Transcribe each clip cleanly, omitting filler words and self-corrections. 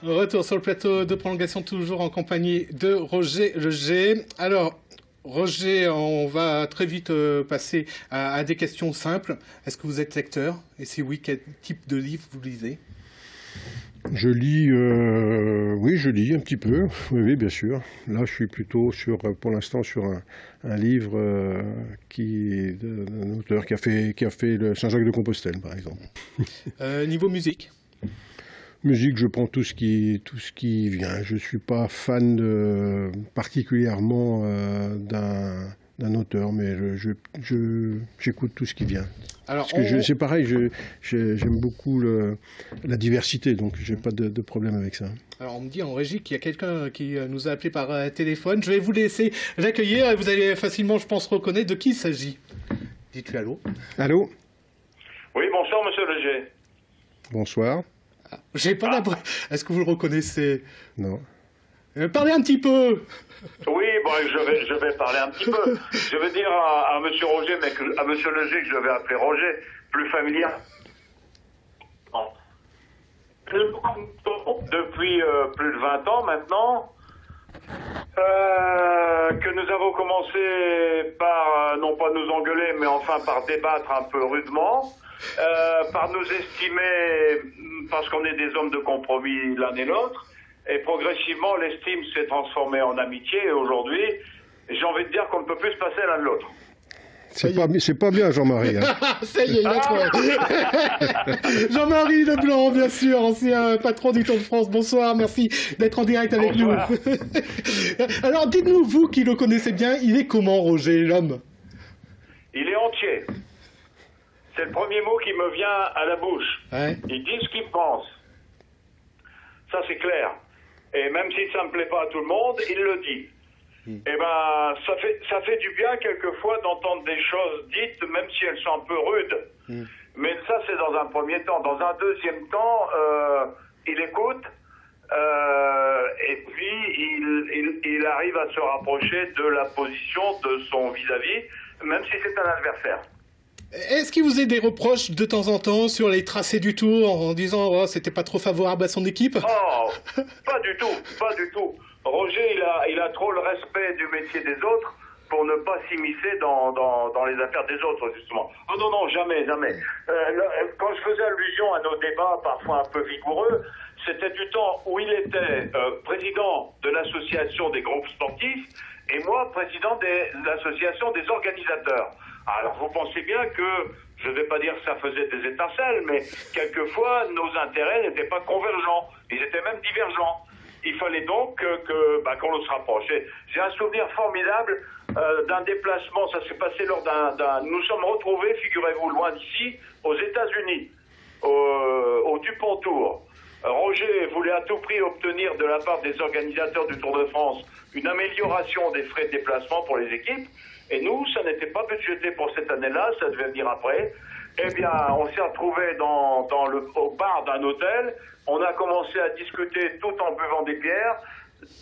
Retour sur le plateau de prolongation, toujours en compagnie de Roger Leger. Alors, Roger, on va très vite passer à des questions simples. Est-ce que vous êtes lecteur? Et si oui, quel type de livre vous lisez? Je lis, oui, je lis un petit peu, oui, bien sûr. Là, je suis plutôt pour l'instant sur un livre d'un auteur qui a fait le Saint-Jacques-de-Compostelle, par exemple. Niveau musique? Musique, je prends tout ce qui vient. Je suis pas fan particulièrement d'un auteur, mais j'écoute tout ce qui vient. Alors, parce que c'est pareil, j'aime beaucoup la diversité, donc j'ai pas de problème avec ça. Alors on me dit en régie qu'il y a quelqu'un qui nous a appelé par téléphone. Je vais vous laisser l'accueillir. Vous allez facilement, je pense, reconnaître de qui il s'agit. Dites-lui allô. Allô. Oui, bonsoir, monsieur Leger. Bonsoir. Ah, j'ai pas la... Est-ce que vous le reconnaissez? Non. Parlez un petit peu. Oui, bon, je vais parler un petit peu. Je vais dire à monsieur Roger, mais à monsieur Leger que je vais appeler Roger, plus familier. Bon. Depuis plus de 20 ans maintenant, que nous avons commencé par, non pas nous engueuler, mais enfin par débattre un peu rudement, par nous estimer, parce qu'on est des hommes de compromis l'un et l'autre, et progressivement l'estime s'est transformée en amitié, et aujourd'hui, j'ai envie de dire qu'on ne peut plus se passer l'un de l'autre. C'est pas bien, Jean-Marie. Hein. Ça y est, il a trouvé. Jean-Marie Leblanc, bien sûr, ancien patron du Tour de France. Bonsoir, merci d'être en direct avec nous. Alors, dites-nous, vous qui le connaissez bien, il est comment, Roger, l'homme? Il est entier. C'est le premier mot qui me vient à la bouche. Ouais. Il dit ce qu'il pense. Ça, c'est clair. Et même si ça ne plaît pas à tout le monde, il le dit. Eh ben, ça fait du bien quelquefois d'entendre des choses dites, même si elles sont un peu rudes. Mais ça, c'est dans un premier temps. Dans un deuxième temps, il écoute, et puis il arrive à se rapprocher de la position de son vis-à-vis, même si c'est un adversaire. Est-ce qu'il vous a des reproches de temps en temps sur les tracés du Tour en disant oh, c'était pas trop favorable à son équipe? Oh, pas du tout, pas du tout. Roger, il a trop le respect du métier des autres pour ne pas s'immiscer dans les affaires des autres, justement. Oh non, non, jamais, jamais. Quand je faisais allusion à nos débats, parfois un peu vigoureux, c'était du temps où il était président de l'association des groupes sportifs et moi, président de l'association des organisateurs. Alors, vous pensez bien que, je ne vais pas dire que ça faisait des étincelles, mais quelquefois, nos intérêts n'étaient pas convergents. Ils étaient même divergents. Il fallait donc qu'on se rapproche. J'ai un souvenir formidable d'un déplacement, ça s'est passé lors nous sommes retrouvés, figurez-vous, loin d'ici, aux États-Unis, au Dupont Tour. Roger voulait à tout prix obtenir de la part des organisateurs du Tour de France une amélioration des frais de déplacement pour les équipes. Et nous, ça n'était pas budgété pour cette année-là, ça devait venir après. Eh bien, on s'est retrouvés au bar d'un hôtel. On a commencé à discuter tout en buvant des bières.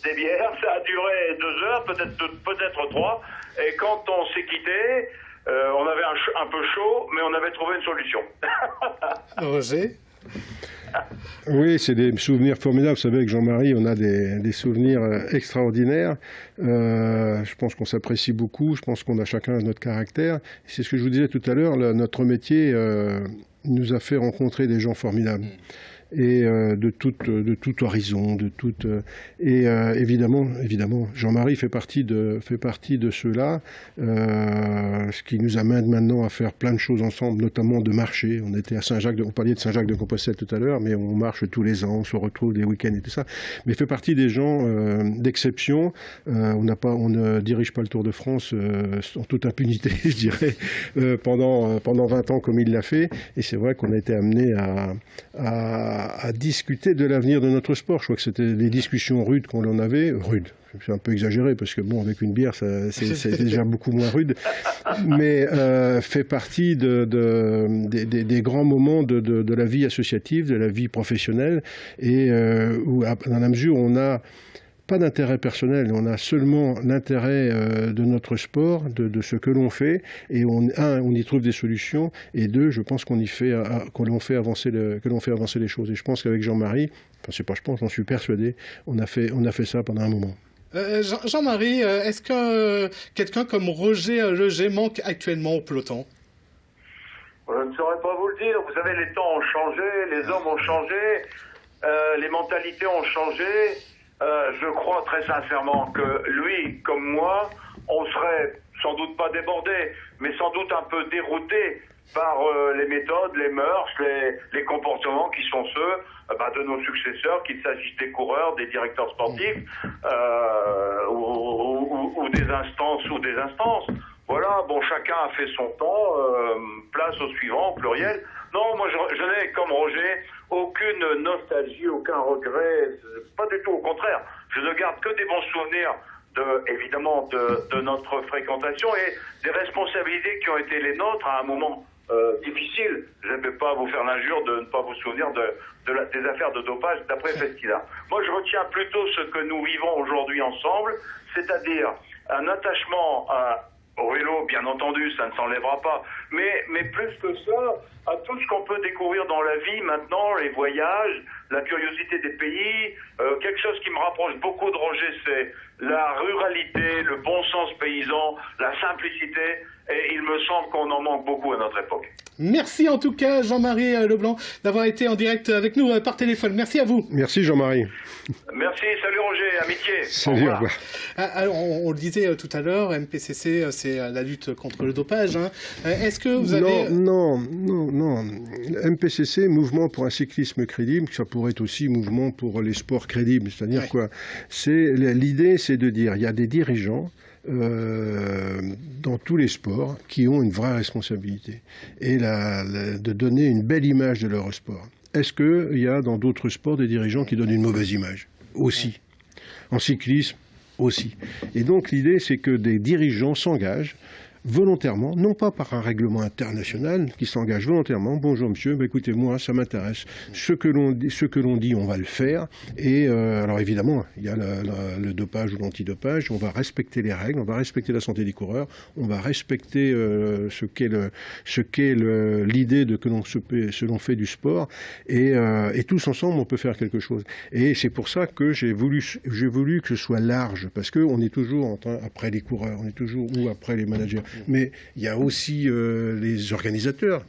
Ça a duré 2 heures, peut-être 3. Et quand on s'est quitté, on avait un peu chaud, mais on avait trouvé une solution. Roger? Oui, c'est des souvenirs formidables. Vous savez, avec Jean-Marie, on a des souvenirs extraordinaires. Je pense qu'on s'apprécie beaucoup. Je pense qu'on a chacun notre caractère. C'est ce que je vous disais tout à l'heure. Notre métier nous a fait rencontrer des gens formidables. Et de tout horizon, et évidemment, Jean-Marie fait partie de ceux-là, ce qui nous amène maintenant à faire plein de choses ensemble, notamment de marcher. On était à on parlait de Saint-Jacques-de-Compostelle tout à l'heure, mais on marche tous les ans, on se retrouve des week-ends et tout ça. Mais il fait partie des gens d'exception. On ne dirige pas le Tour de France en toute impunité, je dirais, pendant 20 ans comme il l'a fait. Et c'est vrai qu'on a été amené à discuter de l'avenir de notre sport. Je crois que c'était des discussions rudes qu'on en avait. Rudes, c'est un peu exagéré, parce que bon, avec une bière, c'est déjà beaucoup moins rude, mais fait partie des grands moments de la vie associative, de la vie professionnelle, et où, dans la mesure où on a pas d'intérêt personnel, on a seulement l'intérêt de notre sport, de ce que l'on fait, et on y trouve des solutions, et deux, je pense que l'on fait avancer les choses. Et je pense qu'avec Jean-Marie, j'en suis persuadé, on a fait ça pendant un moment. Jean-Marie, est-ce que quelqu'un comme Roger Leger manque actuellement au peloton? Je ne saurais pas vous le dire. Vous savez, les temps ont changé, les hommes ont changé, les mentalités ont changé. Je crois très sincèrement que lui, comme moi, on serait sans doute pas débordé, mais sans doute un peu dérouté par les méthodes, les mœurs, les comportements qui sont ceux de nos successeurs, qu'il s'agisse des coureurs, des directeurs sportifs ou des instances. Voilà, bon, chacun a fait son temps, place au suivant, au pluriel. Non, moi je n'ai, comme Roger, aucune nostalgie, aucun regret, pas du tout, au contraire. Je ne garde que des bons souvenirs évidemment de notre fréquentation et des responsabilités qui ont été les nôtres à un moment difficile. Je ne vais pas vous faire l'injure de ne pas vous souvenir des affaires de dopage d'après Festina. Moi, je retiens plutôt ce que nous vivons aujourd'hui ensemble, c'est-à-dire un attachement au vélo, bien entendu, ça ne s'enlèvera pas, mais plus que ça, à tout ce qu'on peut découvrir dans la vie maintenant, les voyages, la curiosité des pays. Quelque chose qui me rapproche beaucoup de Roger, c'est la ruralité, le bon sens paysan, la simplicité, et il me semble qu'on en manque beaucoup à notre époque. Merci en tout cas, Jean-Marie Leblanc, d'avoir été en direct avec nous par téléphone. Merci à vous. Merci Jean-Marie. Merci, salut Roger, amitié. Salut, au revoir. Alors, on le disait tout à l'heure, MPCC, c'est la lutte contre le dopage. Hein. Est-ce que vous avez... Non. MPCC, Mouvement pour un cyclisme crédible, ça pourrait être aussi Mouvement pour les sports crédibles. C'est-à-dire quoi? L'idée, c'est de dire, il y a des dirigeants dans tous les sports qui ont une vraie responsabilité et de donner une belle image de leur sport. Est-ce qu'il y a dans d'autres sports des dirigeants qui donnent une mauvaise image? Aussi. En cyclisme, aussi. Et donc l'idée, c'est que des dirigeants s'engagent volontairement, non pas par un règlement international, qui s'engage volontairement. Bonjour monsieur, écoutez, moi ça m'intéresse. Ce que l'on dit, on va le faire. Et alors évidemment, il y a le dopage ou l'antidopage. On va respecter les règles, on va respecter la santé des coureurs, on va respecter ce qu'est l'idée de que l'on fait du sport. Et tous ensemble, on peut faire quelque chose. Et c'est pour ça que j'ai voulu que ce soit large, parce qu'on est toujours après les coureurs, on est toujours ou après les managers. Mais il y a aussi les organisateurs.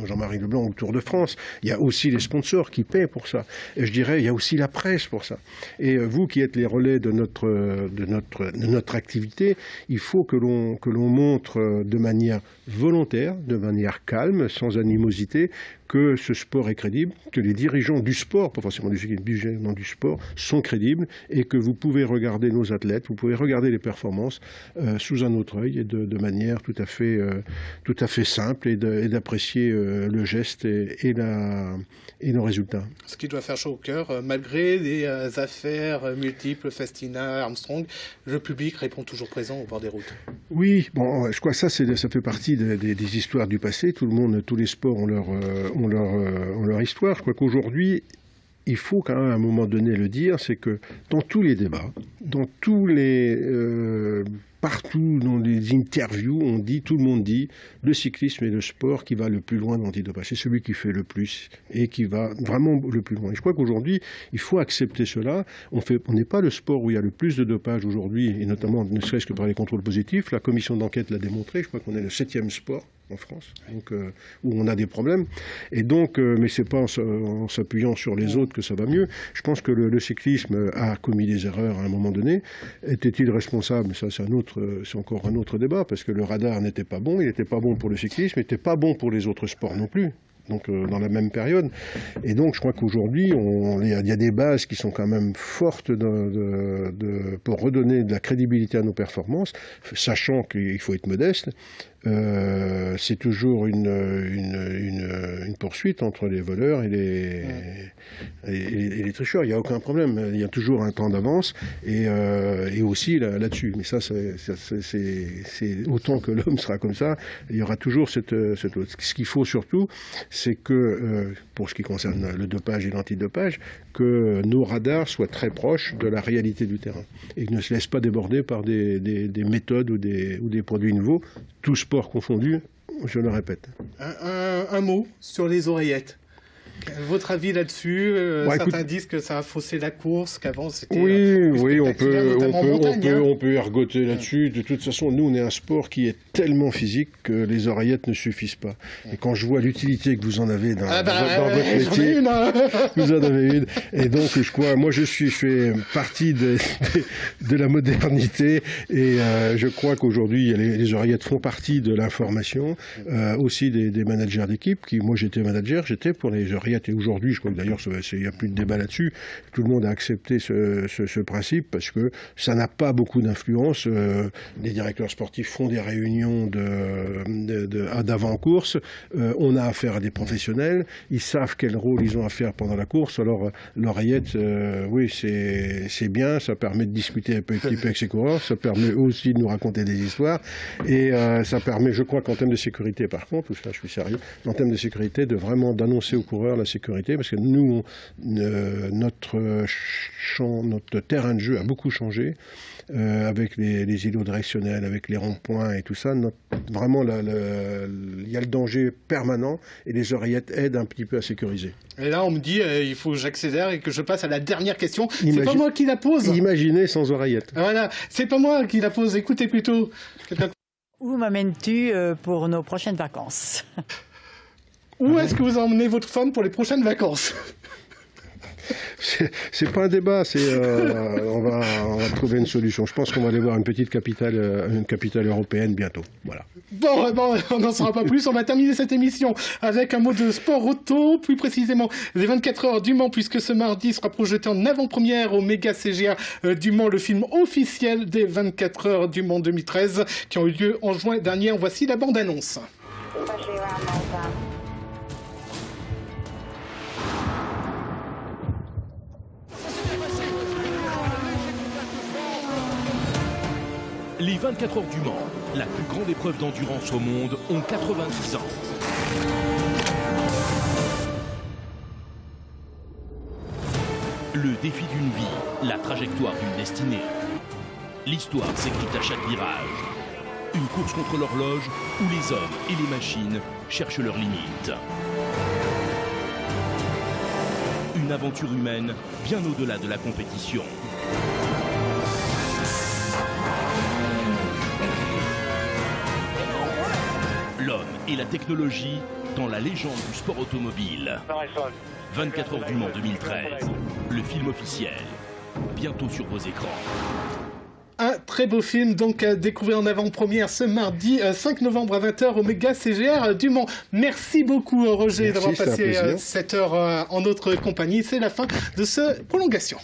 Jean-Marie Leblanc au Tour de France, il y a aussi les sponsors qui paient pour ça. Et je dirais, il y a aussi la presse pour ça. Et vous qui êtes les relais de notre activité, il faut que l'on montre de manière volontaire, de manière calme, sans animosité, que ce sport est crédible, que les dirigeants du sport, pas forcément du sport, sont crédibles et que vous pouvez regarder nos athlètes, vous pouvez regarder les performances sous un autre œil et de manière tout à fait simple et d'apprécier le geste et le résultat. Ce qui doit faire chaud au cœur, malgré les affaires multiples, Festina, Armstrong, le public répond toujours présent au bord des routes. Oui, bon, je crois que ça fait partie des histoires du passé. Tous les sports ont leur histoire. Je crois qu'aujourd'hui, il faut quand même à un moment donné le dire, c'est que dans tous les débats, partout dans les interviews, tout le monde dit, le cyclisme est le sport qui va le plus loin dans l'antidopage. C'est celui qui fait le plus et qui va vraiment le plus loin. Et je crois qu'aujourd'hui, il faut accepter cela. On n'est pas le sport où il y a le plus de dopage aujourd'hui, et notamment ne serait-ce que par les contrôles positifs. La commission d'enquête l'a démontré. Je crois qu'on est le 7e sport en France, donc, où on a des problèmes. Et donc, mais c'est pas en s'appuyant sur les autres que ça va mieux. Je pense que le cyclisme a commis des erreurs à un moment donné. Était-il responsable? Ça, c'est encore un autre débat, parce que le radar n'était pas bon. Il n'était pas bon pour le cyclisme, il n'était pas bon pour les autres sports non plus. Donc dans la même période. Et donc je crois qu'aujourd'hui, il y a des bases qui sont quand même fortes pour redonner de la crédibilité à nos performances, sachant qu'il faut être modeste. c'est toujours une poursuite entre les voleurs et les tricheurs. Il n'y a aucun problème. Il y a toujours un temps d'avance et aussi là-dessus. Mais ça, c'est autant que l'homme sera comme ça, il y aura toujours cette autre. Ce qu'il faut surtout, c'est que, pour ce qui concerne le dopage et l'antidopage, que nos radars soient très proches de la réalité du terrain et ne se laissent pas déborder par des méthodes ou des produits nouveaux, tout sport confondu, je le répète. Un mot sur les oreillettes. Votre avis là-dessus? Certains disent que ça a faussé la course, qu'avant c'était... Oui, on peut ergoter là-dessus. De toute façon, nous, on est un sport qui est tellement physique que les oreillettes ne suffisent pas. Et quand je vois l'utilité que vous en avez dans votre métier, vous en avez une. Et donc, moi, je fais partie de la modernité et je crois qu'aujourd'hui, les oreillettes font partie de l'information, aussi des managers d'équipe. Moi, j'étais pour les oreillettes. Et aujourd'hui, je crois que d'ailleurs, il n'y a plus de débat là-dessus. Tout le monde a accepté ce principe parce que ça n'a pas beaucoup d'influence. Les directeurs sportifs font des réunions d'avant-course. On a affaire à des professionnels. Ils savent quel rôle ils ont à faire pendant la course. Alors, l'oreillette, oui, c'est bien. Ça permet de discuter un petit peu avec ses coureurs. Ça permet aussi de nous raconter des histoires. Et ça permet, je crois qu'en termes de sécurité, par contre, tout ça, je suis sérieux, en termes de sécurité, de vraiment d'annoncer aux coureurs la sécurité, parce que nous, notre terrain de jeu a beaucoup changé, avec les îlots directionnels, avec les ronds-points et tout ça. Vraiment, il y a le danger permanent et les oreillettes aident un petit peu à sécuriser. Et là, on me dit, il faut que j'accélère et que je passe à la dernière question. C'est pas moi qui la pose. Imaginez sans oreillettes. Voilà, c'est pas moi qui la pose. Écoutez plutôt. Où m'amènes-tu pour nos prochaines vacances? Où est-ce que vous emmenez votre femme pour les prochaines vacances? C'est pas un débat, on va trouver une solution. Je pense qu'on va aller voir une capitale européenne bientôt. Voilà. Bon, on n'en saura pas plus. On va terminer cette émission avec un mot de sport auto, plus précisément les 24 heures du Mans, puisque ce mardi sera projeté en avant-première au Méga CGA du Mans, le film officiel des 24 heures du Mans 2013 qui ont eu lieu en juin dernier. En voici la bande-annonce. Les 24 heures du Mans, la plus grande épreuve d'endurance au monde, ont 90 ans. Le défi d'une vie, la trajectoire d'une destinée. L'histoire s'écrit à chaque virage. Une course contre l'horloge où les hommes et les machines cherchent leurs limites. Une aventure humaine bien au-delà de la compétition. L'homme et la technologie dans la légende du sport automobile. 24 heures du Mans 2013, le film officiel, bientôt sur vos écrans. Un très beau film, donc à découvrir en avant-première ce mardi 5 novembre à 20h au Méga CGR du Mans. Merci beaucoup Roger d'avoir passé cette heure en notre compagnie. C'est la fin de cette prolongation.